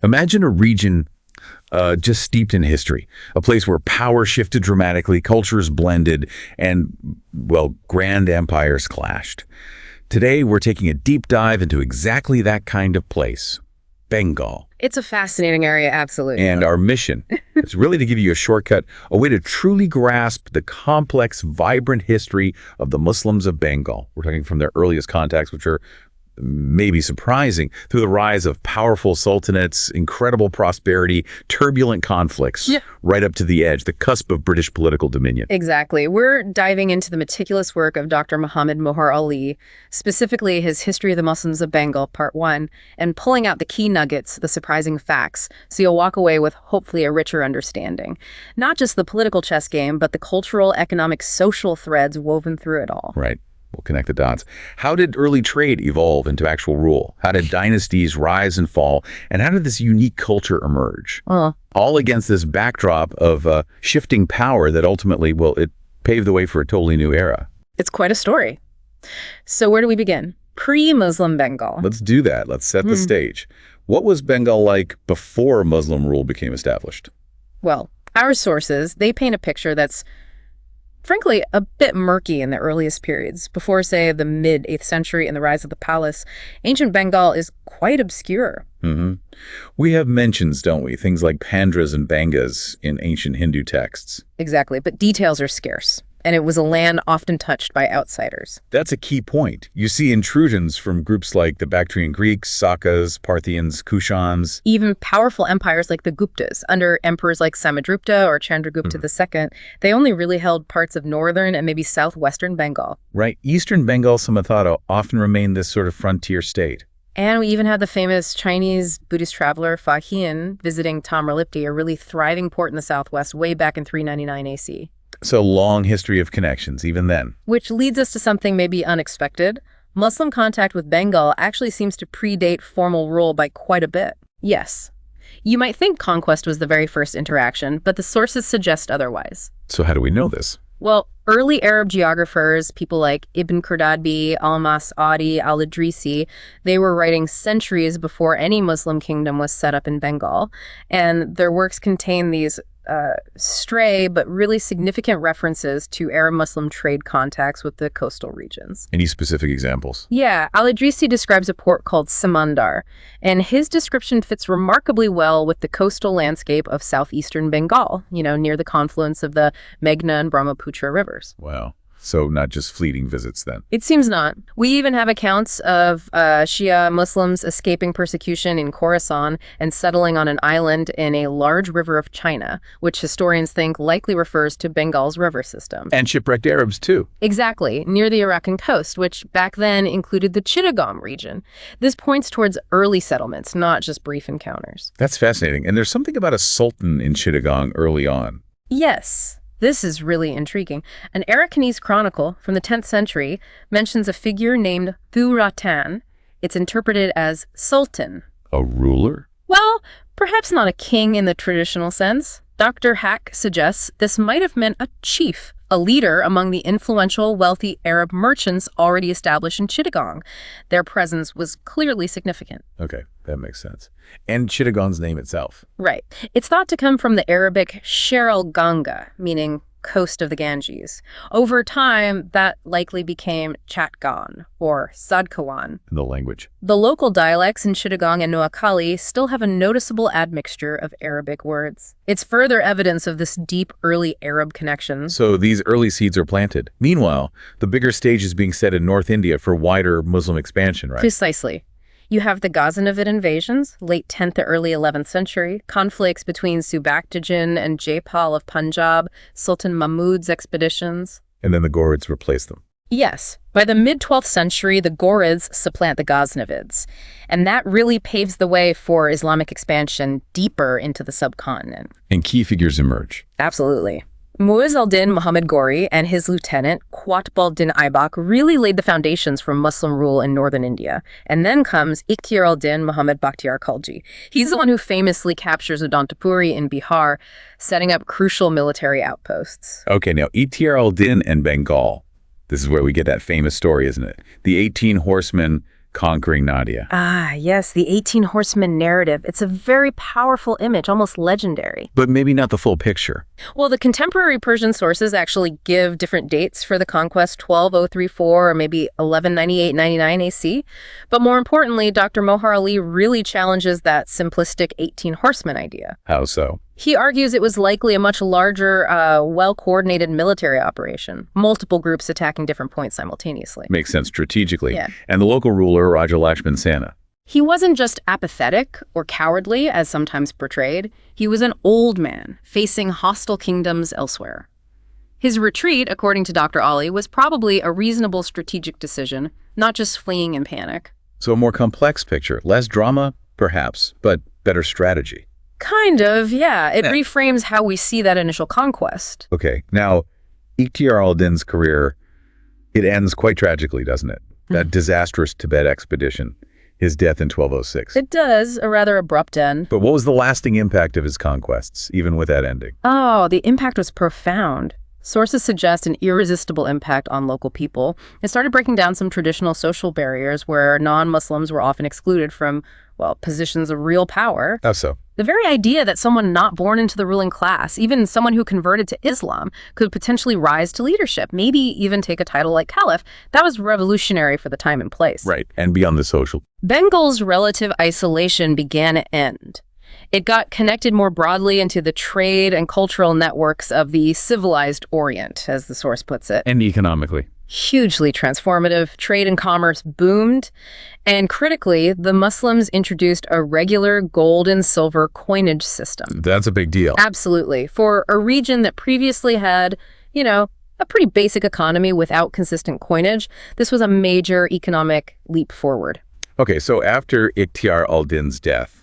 Imagine a region just steeped in history, a place where power shifted dramatically, cultures blended, and, well, grand empires clashed. Today, we're taking a deep dive into exactly that kind of place, Bengal. It's a fascinating area, absolutely. And our mission is really to give you a shortcut, a way to truly grasp the complex, vibrant history of the Muslims of Bengal. We're talking from their earliest contacts, which are maybe surprising, through the rise of powerful sultanates, incredible prosperity, turbulent conflicts, right up to the edge, the cusp of British political dominion. Exactly. We're diving into the meticulous work of Dr. Mohar Ali, specifically his History of the Muslims of Bengal, Part 1, and pulling out the key nuggets, the surprising facts, so you'll walk away with hopefully a richer understanding. Not just the political chess game, but the cultural, economic, social threads woven through it all. Right. We'll connect the dots. How did early trade evolve into actual rule? How did dynasties rise and fall? And how did this unique culture emerge? All against this backdrop of shifting power that ultimately, well, it paved the way for a totally new era. It's quite a story. So where do we begin? Pre-Muslim Bengal. Let's do that. Let's set the stage. What was Bengal like before Muslim rule became established? Well, our sources, they paint a picture that's frankly a bit murky in the earliest periods. Before, say, the mid-8th century and the rise of the palace, ancient Bengal is quite obscure. We have mentions, don't we? Things like Pandras and Bangas in ancient Hindu texts. Exactly, but details are scarce. And it was a land often touched by outsiders. That's a key point. You see intrusions from groups like the Bactrian Greeks, Sakas, Parthians, Kushans. Even powerful empires like the Guptas, under emperors like Samudragupta or Chandragupta II, they only really held parts of northern and maybe southwestern Bengal. Right. Eastern Bengal, some thought, often remained this sort of frontier state. And we even had the famous Chinese Buddhist traveler Fa Hien visiting Tamralipti, a really thriving port in the southwest, way back in 399 AC. So long history of connections, even then. Which leads us to something maybe unexpected. Muslim contact with Bengal actually seems to predate formal rule by quite a bit. Yes. You might think conquest was the very first interaction, but the sources suggest otherwise. So how do we know this? Well, early Arab geographers, people like Ibn Khaldun, Al-Mas'udi, Al-Idrisi, they were writing centuries before any Muslim kingdom was set up in Bengal, and their works contain these stray but really significant references to Arab-Muslim trade contacts with the coastal regions. Any specific examples? Yeah, Al-Idrisi describes a port called Samandar, and his description fits remarkably well with the coastal landscape of southeastern Bengal, near the confluence of the Meghna and Brahmaputra rivers. Wow. So not just fleeting visits then? It seems not. We even have accounts of Shia Muslims escaping persecution in Khorasan and settling on an island in a large river of China, which historians think likely refers to Bengal's river system. And shipwrecked Arabs too. Exactly, near the Arakan coast, which back then included the Chittagong region. This points towards early settlements, not just brief encounters. That's fascinating. And there's something about a sultan in Chittagong early on. Yes. This is really intriguing. An Arakanese chronicle from the 10th century mentions a figure named Thuratan. It's interpreted as sultan. A ruler? Well, perhaps not a king in the traditional sense. Dr. Hack suggests this might have meant a chief, a leader among the influential, wealthy Arab merchants already established in Chittagong. Their presence was clearly significant. Okay, that makes sense. And Chittagong's name itself. Right. It's thought to come from the Arabic Sher al-Ganga, meaning coast of the Ganges. Over time, that likely became Chatgan, or Sadkawan. In the language. The local dialects in Chittagong and Noakhali still have a noticeable admixture of Arabic words. It's further evidence of this deep early Arab connection. So these early seeds are planted. Meanwhile, the bigger stage is being set in North India for wider Muslim expansion, right? Precisely. You have the Ghaznavid invasions, late 10th to early 11th century, conflicts between Subaktajan and Jaipal of Punjab, Sultan Mahmud's expeditions. And then the Ghurids replace them. Yes. By the mid-12th century, the Ghurids supplant the Ghaznavids. And that really paves the way for Islamic expansion deeper into the subcontinent. And key figures emerge. Absolutely. Mu'izz al-Din Muhammad Ghori and his lieutenant, Qutb-al-Din Aibak, really laid the foundations for Muslim rule in northern India. And then comes Ikhtiyar al-Din Muhammad Bakhtiar Khalji. He's the one who famously captures Adantapuri in Bihar, setting up crucial military outposts. Okay, now Ikhtiyar al-Din and Bengal. This is where we get that famous story, isn't it? The 18 horsemen conquering Nadia. Ah, yes, the 18 Horsemen narrative. It's a very powerful image, almost legendary. But maybe not the full picture. Well, the contemporary Persian sources actually give different dates for the conquest, 12034 or maybe 1198-99 AC. But more importantly, Dr. Mohar Ali really challenges that simplistic 18 Horsemen idea. How so? He argues it was likely a much larger, well-coordinated military operation, multiple groups attacking different points simultaneously. Makes sense strategically. Yeah. And the local ruler, Raja Lakshman Sena. He wasn't just apathetic or cowardly, as sometimes portrayed. He was an old man, facing hostile kingdoms elsewhere. His retreat, according to Dr. Ali, was probably a reasonable strategic decision, not just fleeing in panic. So a more complex picture. Less drama, perhaps, but better strategy. Kind of, yeah. It reframes how we see that initial conquest. Okay, now, Ikhtiar al-Din's career, it ends quite tragically, doesn't it? That disastrous Tibet expedition, his death in 1206. It does, a rather abrupt end. But what was the lasting impact of his conquests, even with that ending? Oh, the impact was profound. Sources suggest an irresistible impact on local people. It started breaking down some traditional social barriers where non-Muslims were often excluded from, well, positions of real power. How so? The very idea that someone not born into the ruling class, even someone who converted to Islam, could potentially rise to leadership, maybe even take a title like caliph, that was revolutionary for the time and place. Right, and beyond the social. Bengal's relative isolation began to end. It got connected more broadly into the trade and cultural networks of the civilized Orient, as the source puts it. And economically. Hugely transformative. Trade and commerce boomed. And critically, the Muslims introduced a regular gold and silver coinage system. That's a big deal. Absolutely. For a region that previously had, a pretty basic economy without consistent coinage, this was a major economic leap forward. Okay, so after Ikhtiar al-Din's death,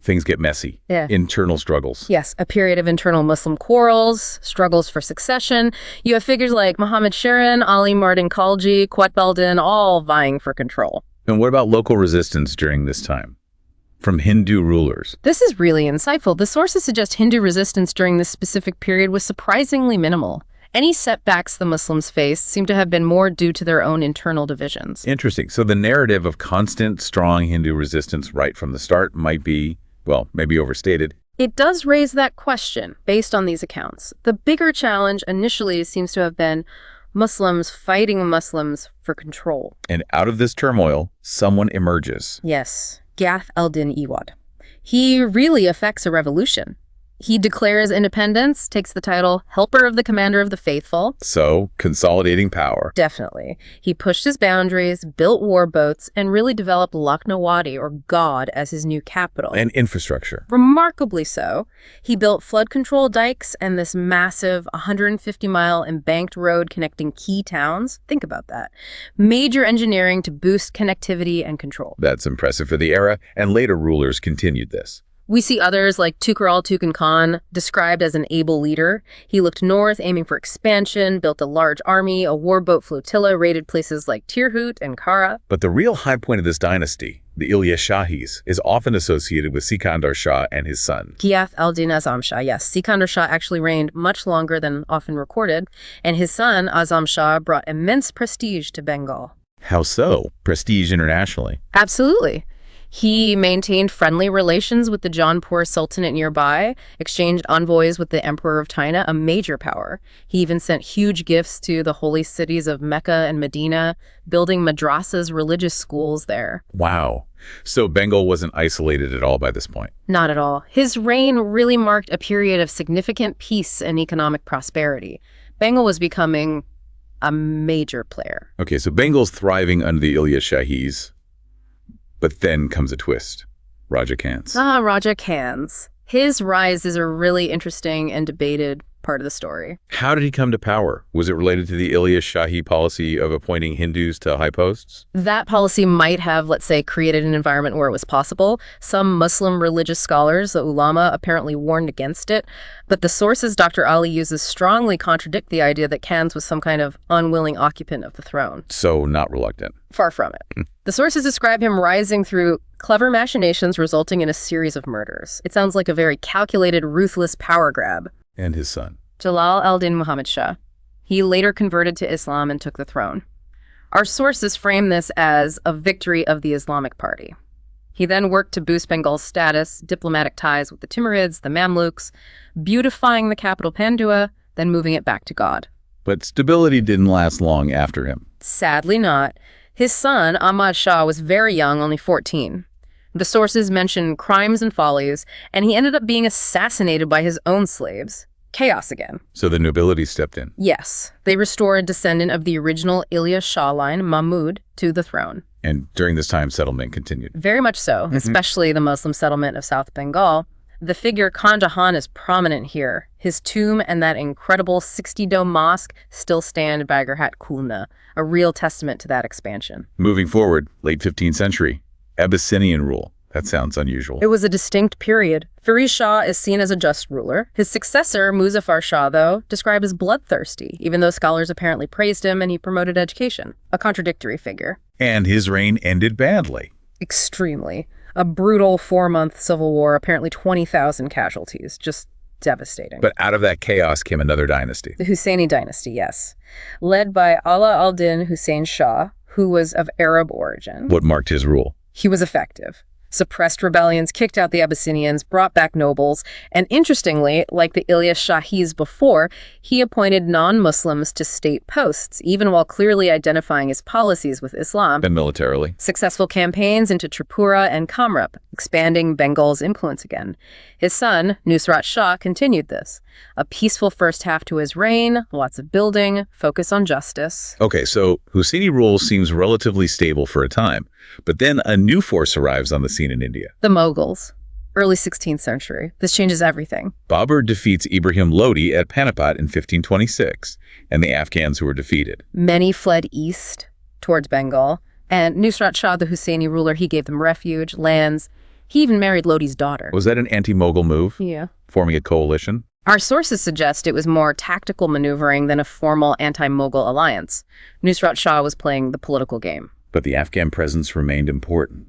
things get messy. Yeah. Internal struggles. Yes, a period of internal Muslim quarrels, struggles for succession. You have figures like Muhammad Sharan, Ali Mardin Khalji, Qutb-al-Din, all vying for control. And what about local resistance during this time? From Hindu rulers? This is really insightful. The sources suggest Hindu resistance during this specific period was surprisingly minimal. Any setbacks the Muslims faced seem to have been more due to their own internal divisions. Interesting. So the narrative of constant, strong Hindu resistance right from the start might be, well, maybe overstated. It does raise that question based on these accounts. The bigger challenge initially seems to have been Muslims fighting Muslims for control. And out of this turmoil, someone emerges. Yes, Ghath al-Din Iwad. He really effects a revolution. He declares independence, takes the title Helper of the Commander of the Faithful. So, consolidating power. Definitely. He pushed his boundaries, built war boats, and really developed Lakhnawadi, or God, as his new capital. And infrastructure. Remarkably so. He built flood control dikes and this massive 150-mile embanked road connecting key towns. Think about that. Major engineering to boost connectivity and control. That's impressive for the era, and later rulers continued this. We see others like Tukaral Khan described as an able leader. He looked north, aiming for expansion, built a large army, a warboat flotilla, raided places like Tirhut and Kara. But the real high point of this dynasty, the Ilyas Shahis, is often associated with Sikandar Shah and his son. Ghiyath al-Din Azam Shah, yes. Sikandar Shah actually reigned much longer than often recorded, and his son, Azam Shah, brought immense prestige to Bengal. How so? Prestige internationally. Absolutely. He maintained friendly relations with the Jaunpur Sultanate nearby, exchanged envoys with the Emperor of China, a major power. He even sent huge gifts to the holy cities of Mecca and Medina, building madrasas, religious schools there. Wow. So Bengal wasn't isolated at all by this point? Not at all. His reign really marked a period of significant peace and economic prosperity. Bengal was becoming a major player. Okay, so Bengal's thriving under the Ilyas Shahis. But then comes a twist. Raja Khan's. Raja Khan's. His rise is a really interesting and debated part of the story. How did he come to power? Was it related to the Ilyas Shahi policy of appointing Hindus to high posts? That policy might have, let's say, created an environment where it was possible. Some Muslim religious scholars, the ulama, apparently warned against it. But the sources Dr. Ali uses strongly contradict the idea that Khans was some kind of unwilling occupant of the throne. So not reluctant. Far from it. The sources describe him rising through clever machinations resulting in a series of murders. It sounds like a very calculated, ruthless power grab. And his son. Jalal al-Din Muhammad Shah. He later converted to Islam and took the throne. Our sources frame this as a victory of the Islamic party. He then worked to boost Bengal's status, diplomatic ties with the Timurids, the Mamluks, beautifying the capital Pandua, then moving it back to God. But stability didn't last long after him. Sadly not. His son, Ahmad Shah, was very young, only 14. The sources mention crimes and follies, and he ended up being assassinated by his own slaves. Chaos again. So the nobility stepped in. Yes. They restored a descendant of the original Ilyas Shah line, Mahmud, to the throne. And during this time, settlement continued. Very much so, especially the Muslim settlement of South Bengal. The figure Khan Jahan is prominent here. His tomb and that incredible 60-dome mosque still stand in Bagherhat Khulna, a real testament to that expansion. Moving forward, late 15th century, Abyssinian rule. That sounds unusual. It was a distinct period. Firoz Shah is seen as a just ruler. His successor, Muzaffar Shah, though, described as bloodthirsty, even though scholars apparently praised him and he promoted education. A contradictory figure. And his reign ended badly. Extremely. A brutal 4-month civil war, apparently 20,000 casualties. Just devastating. But out of that chaos came another dynasty. The Husseini dynasty, yes. Led by Ala al-Din Hussein Shah, who was of Arab origin. What marked his rule? He was effective. Suppressed rebellions, kicked out the Abyssinians, brought back nobles, and interestingly, like the Ilyas Shahis before, he appointed non-Muslims to state posts, even while clearly identifying his policies with Islam. And militarily. Successful campaigns into Tripura and Kamrup, expanding Bengal's influence again. His son, Nusrat Shah, continued this. A peaceful first half to his reign, lots of building, focus on justice. Okay, so Husseini rule seems relatively stable for a time, but then a new force arrives on the scene in India. The Mughals, early 16th century. This changes everything. Babur defeats Ibrahim Lodi at Panipat in 1526, and the Afghans who were defeated. Many fled east towards Bengal, and Nusrat Shah, the Husseini ruler, he gave them refuge, lands. He even married Lodi's daughter. Was that an anti-Mughal move? Yeah. Forming a coalition? Our sources suggest it was more tactical maneuvering than a formal anti-Mughal alliance. Nusrat Shah was playing the political game. But the Afghan presence remained important.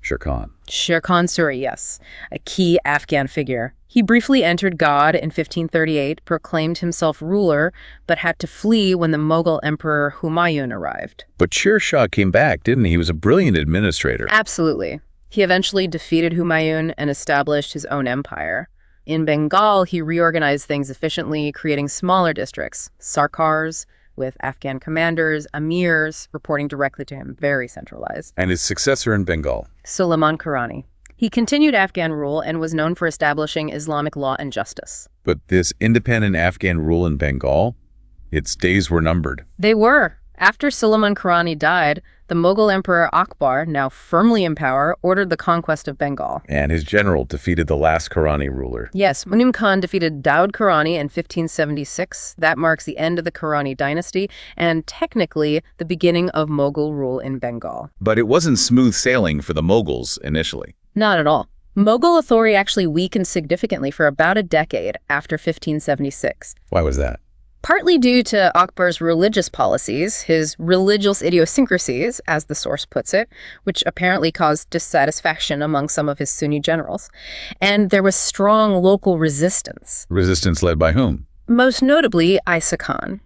Sher Khan. Sher Khan Suri, yes, a key Afghan figure. He briefly entered God in 1538, proclaimed himself ruler, but had to flee when the Mughal Emperor Humayun arrived. But Sher Shah came back, didn't he? He was a brilliant administrator. Absolutely. He eventually defeated Humayun and established his own empire. In Bengal, he reorganized things efficiently, creating smaller districts, sarkars, with Afghan commanders, amirs, reporting directly to him, very centralized. And his successor in Bengal? Suleiman Karani. He continued Afghan rule and was known for establishing Islamic law and justice. But this independent Afghan rule in Bengal, its days were numbered. They were. After Suleiman Karani died, the Mughal Emperor Akbar, now firmly in power, ordered the conquest of Bengal. And his general defeated the last Karani ruler. Yes, Munim Khan defeated Daud Karani in 1576. That marks the end of the Karani dynasty and technically the beginning of Mughal rule in Bengal. But it wasn't smooth sailing for the Mughals initially. Not at all. Mughal authority actually weakened significantly for about a decade after 1576. Why was that? Partly due to Akbar's religious policies, his religious idiosyncrasies, as the source puts it, which apparently caused dissatisfaction among some of his Sunni generals. And there was strong local resistance. Resistance led by whom? Most notably, Isa Khan.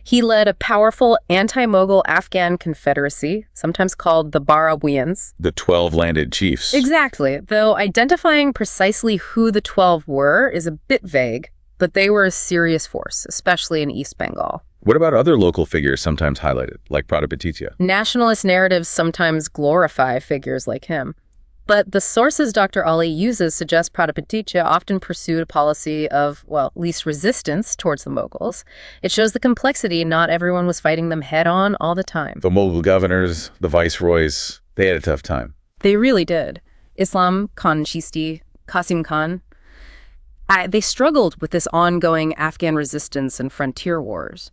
He led a powerful anti-Mughal Afghan confederacy, sometimes called the Barawians. The 12 landed chiefs. Exactly, though identifying precisely who the 12 were is a bit vague. But they were a serious force, especially in East Bengal. What about other local figures sometimes highlighted, like Pratapatitya? Nationalist narratives sometimes glorify figures like him. But the sources Dr. Ali uses suggest Pratapatitya often pursued a policy of, well, least resistance towards the Mughals. It shows the complexity. Not everyone was fighting them head-on all the time. The Mughal governors, the viceroys, they had a tough time. They really did. Islam Khan Chisti, Qasim Khan, they struggled with this ongoing Afghan resistance and frontier wars.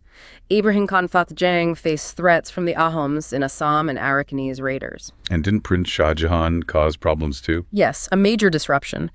Ibrahim Khan Fatjang faced threats from the Ahoms in Assam and Arakanese raiders. And didn't Prince Shah Jahan cause problems too? Yes, a major disruption.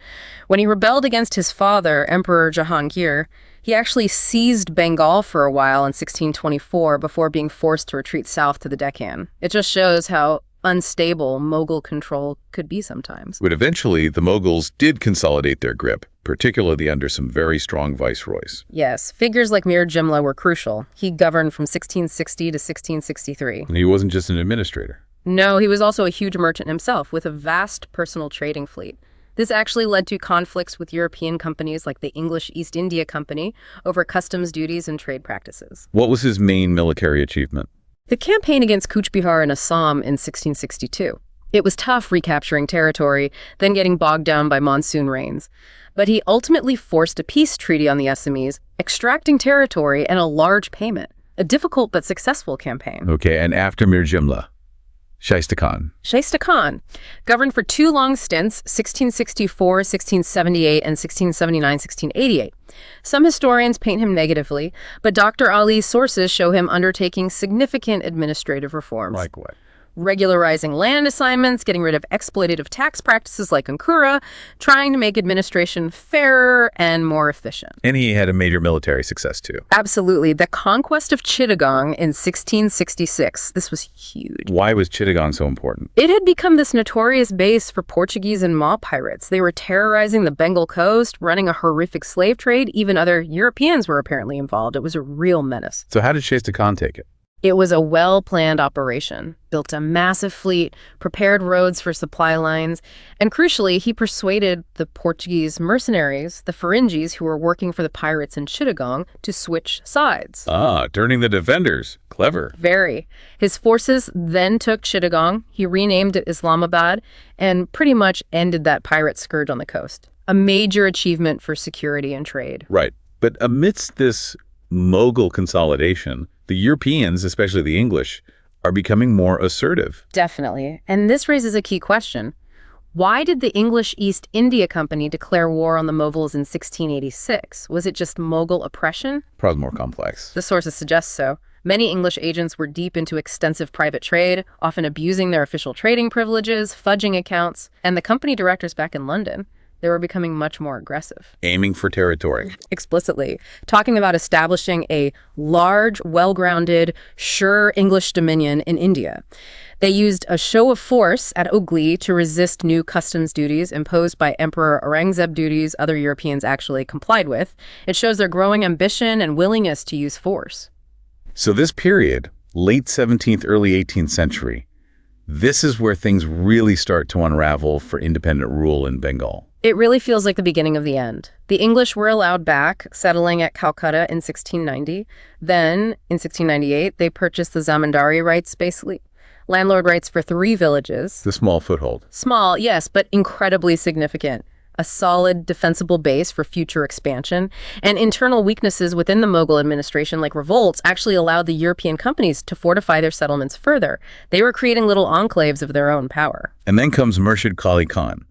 When he rebelled against his father, Emperor Jahangir, he actually seized Bengal for a while in 1624 before being forced to retreat south to the Deccan. It just shows how unstable Mughal control could be sometimes. But eventually, the Mughals did consolidate their grip. particularly under some very strong viceroys. Yes, figures like Mir Jimla were crucial. He governed from 1660 to 1663. And he wasn't just an administrator. No, he was also a huge merchant himself, with a vast personal trading fleet. This actually led to conflicts with European companies like the English East India Company over customs duties and trade practices. What was his main military achievement? The campaign against Cooch Behar and Assam in 1662. It was tough recapturing territory, then getting bogged down by monsoon rains. But he ultimately forced a peace treaty on the Assamese, extracting territory and a large payment. A difficult but successful campaign. Okay, and after Mir Jimla, Shaista Khan. Shaista Khan governed for 2 long stints, 1664, 1678, and 1679-1688. Some historians paint him negatively, but Dr. Ali's sources show him undertaking significant administrative reforms. Like what? Regularizing land assignments, getting rid of exploitative tax practices like Ankura, trying to make administration fairer and more efficient. And he had a major military success, too. Absolutely. The conquest of Chittagong in 1666. This was huge. Why was Chittagong so important? It had become this notorious base for Portuguese and Ma pirates. They were terrorizing the Bengal coast, running a horrific slave trade. Even other Europeans were apparently involved. It was a real menace. So how did Shaista Khan take it? It was a well-planned operation, built a massive fleet, prepared roads for supply lines, and crucially, he persuaded the Portuguese mercenaries, the Feringis who were working for the pirates in Chittagong, to switch sides. Turning the defenders. Clever. Very. His forces then took Chittagong, he renamed it Islamabad, and pretty much ended that pirate scourge on the coast. A major achievement for security and trade. Right. But amidst this Mughal consolidation, the Europeans, especially the English, are becoming more assertive. Definitely. And this raises a key question. Why did the English East India Company declare war on the Moguls in 1686? Was it just Mughal oppression? Probably more complex. The sources suggest so. Many English agents were deep into extensive private trade, often abusing their official trading privileges, fudging accounts, and the company directors back in London, they were becoming much more aggressive. Aiming for territory. Explicitly. Talking about establishing a large, well-grounded, sure English dominion in India. They used a show of force at Hooghly to resist new customs duties imposed by Emperor Aurangzeb, duties other Europeans actually complied with. It shows their growing ambition and willingness to use force. So this period, late 17th, early 18th century, this is where things really start to unravel for independent rule in Bengal. It really feels like the beginning of the end. The English were allowed back, settling at Calcutta in 1690. Then, in 1698, they purchased the zamindari rights, basically landlord rights for 3 villages. The small foothold. Small, yes, but incredibly significant. A solid, defensible base for future expansion. And internal weaknesses within the Mughal administration, like revolts, actually allowed the European companies to fortify their settlements further. They were creating little enclaves of their own power. And then comes Murshid Qali Khan,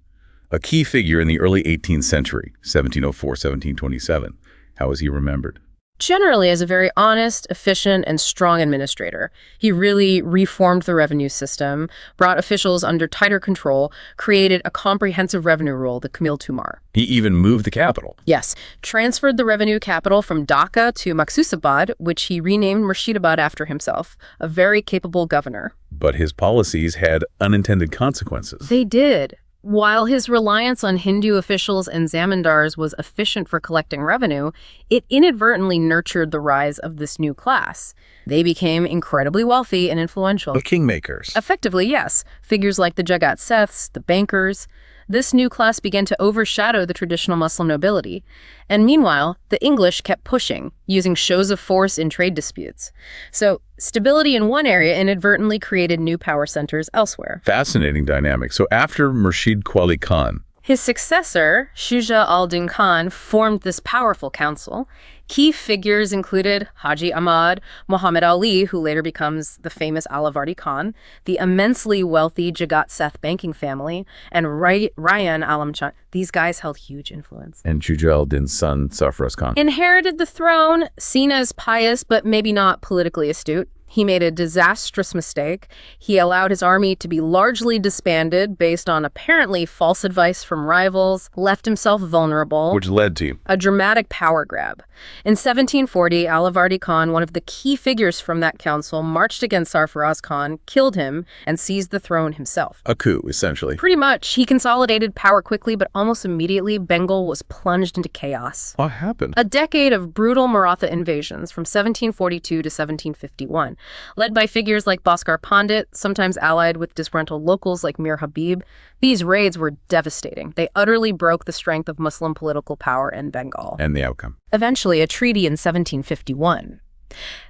a key figure in the early 18th century, 1704, 1727. How is he remembered? Generally as a very honest, efficient, and strong administrator. He really reformed the revenue system, brought officials under tighter control, created a comprehensive revenue rule, the Kamil Tumar. He even moved the capital. Yes, transferred the revenue capital from Dhaka to Maqsusabad, which he renamed Murshidabad after himself, a very capable governor. But his policies had unintended consequences. They did. While his reliance on Hindu officials and zamindars was efficient for collecting revenue, it inadvertently nurtured the rise of this new class. They became incredibly wealthy and influential. The kingmakers. Effectively, yes. Figures like the Jagat Seths, the bankers. This new class began to overshadow the traditional Muslim nobility. And meanwhile, the English kept pushing, using shows of force in trade disputes. So stability in one area inadvertently created new power centers elsewhere. Fascinating dynamic. So after Murshid Qali Khan, his successor, Shuja al-Din Khan, formed this powerful council. Key figures included Haji Ahmad, Mohar Ali, who later becomes the famous Alavardi Khan, the immensely wealthy Jagat Seth banking family, and Ryan Alam Chand. These guys held huge influence. And Shuja al-Din's son, Sarfaraz Khan. Inherited the throne, seen as pious but maybe not politically astute. He made a disastrous mistake. He allowed his army to be largely disbanded based on apparently false advice from rivals, left himself vulnerable. Which led to a dramatic power grab. In 1740, Alivardi Khan, one of the key figures from that council, marched against Sarfaraz Khan, killed him, and seized the throne himself. a coup, essentially. Pretty much. He consolidated power quickly, but almost immediately, Bengal was plunged into chaos. What happened? A decade of brutal Maratha invasions from 1742 to 1751. Led by figures like Bhaskar Pandit, sometimes allied with disgruntled locals like Mir Habib, these raids were devastating. They utterly broke the strength of Muslim political power in Bengal. And the outcome? Eventually, a treaty in 1751.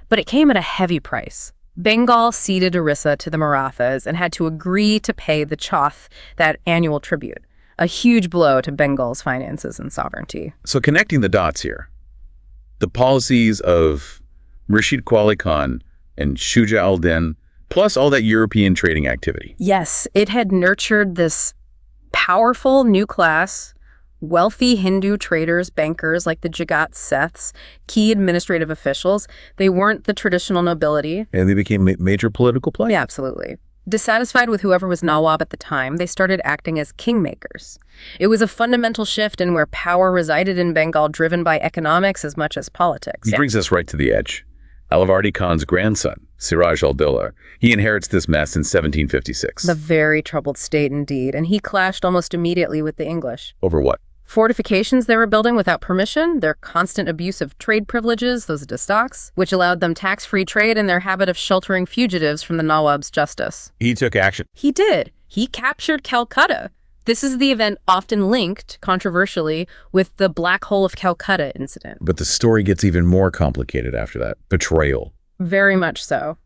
But it came at a heavy price. Bengal ceded Orissa to the Marathas and had to agree to pay the chauth, that annual tribute. A huge blow to Bengal's finances and sovereignty. So connecting the dots here, the policies of Rashid Kuali Khan and Shuja al-Din, plus all that European trading activity. Yes, it had nurtured this powerful new class, wealthy Hindu traders, bankers like the Jagat Seths, key administrative officials. They weren't the traditional nobility. And they became major political players. Yeah, absolutely. Dissatisfied with whoever was Nawab at the time, they started acting as kingmakers. It was a fundamental shift in where power resided in Bengal, driven by economics as much as politics. This brings us right to the edge. Alivardi Khan's grandson, Siraj al-Dawla, he inherits this mess in 1756. The very troubled state indeed, and he clashed almost immediately with the English. Over what? Fortifications they were building without permission, their constant abuse of trade privileges, those distocks, which allowed them tax-free trade, and their habit of sheltering fugitives from the Nawab's justice. He took action. He did. He captured Calcutta. This is the event often linked, controversially, with the Black Hole of Calcutta incident. But the story gets even more complicated after that. Betrayal. Very much so.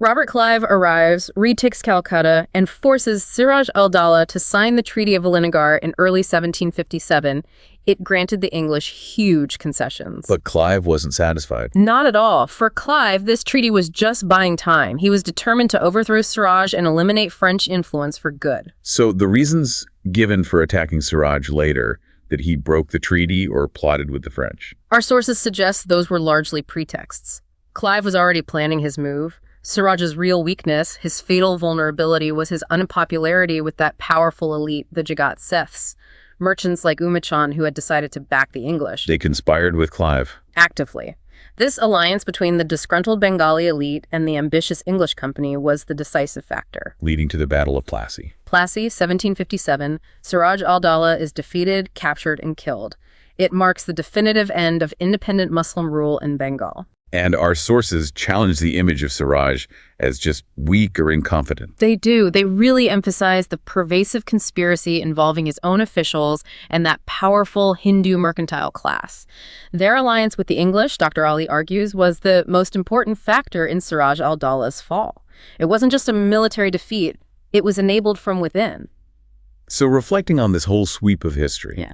Robert Clive arrives, retakes Calcutta, and forces Siraj al-Dawla to sign the Treaty of Valinagar in early 1757. It granted the English huge concessions. But Clive wasn't satisfied. Not at all. For Clive, this treaty was just buying time. He was determined to overthrow Siraj and eliminate French influence for good. So the reasons given for attacking Siraj later, that he broke the treaty or plotted with the French? Our sources suggest those were largely pretexts. Clive was already planning his move. Siraj's real weakness, his fatal vulnerability, was his unpopularity with that powerful elite, the Jagat Seths, merchants like Umachan who had decided to back the English. They conspired with Clive. Actively. This alliance between the disgruntled Bengali elite and the ambitious English company was the decisive factor. Leading to the Battle of Plassey. Plassey, 1757, Siraj al-Dawla is defeated, captured, and killed. It marks the definitive end of independent Muslim rule in Bengal. And our sources challenge the image of Siraj as just weak or incompetent. They do. They really emphasize the pervasive conspiracy involving his own officials and that powerful Hindu mercantile class. Their alliance with the English, Dr. Ali argues, was the most important factor in Siraj al-Dawla's fall. It wasn't just a military defeat. It was enabled from within. So reflecting on this whole sweep of history,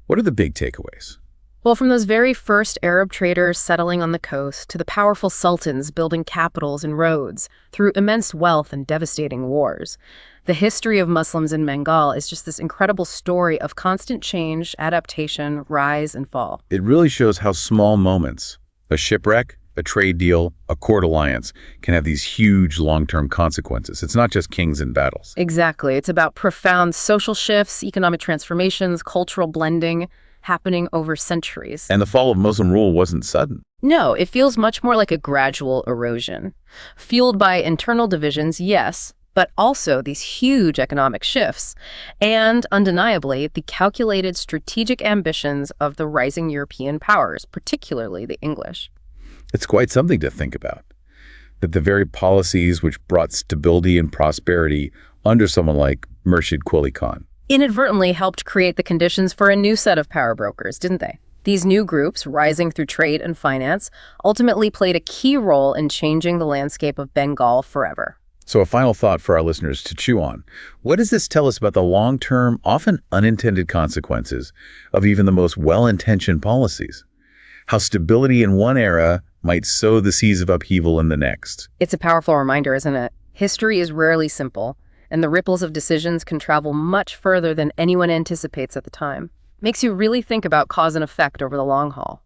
what are the big takeaways? Well, from those very first Arab traders settling on the coast to the powerful sultans building capitals and roads through immense wealth and devastating wars, the history of Muslims in Bengal is just this incredible story of constant change, adaptation, rise, and fall. It really shows how small moments, a shipwreck, a trade deal, a court alliance, can have these huge long-term consequences. It's not just kings and battles. Exactly. It's about profound social shifts, economic transformations, cultural blending, happening over centuries. And the fall of Muslim rule wasn't sudden. No, it feels much more like a gradual erosion. Fueled by internal divisions, yes, but also these huge economic shifts. And, undeniably, the calculated strategic ambitions of the rising European powers, particularly the English. It's quite something to think about. That the very policies which brought stability and prosperity under someone like Murshid Kuali Khan inadvertently helped create the conditions for a new set of power brokers, didn't they? These new groups, rising through trade and finance, ultimately played a key role in changing the landscape of Bengal forever. So a final thought for our listeners to chew on. What does this tell us about the long-term, often unintended consequences of even the most well-intentioned policies? How stability in one era might sow the seeds of upheaval in the next. It's a powerful reminder, isn't it? History is rarely simple, and the ripples of decisions can travel much further than anyone anticipates at the time. Makes you really think about cause and effect over the long haul.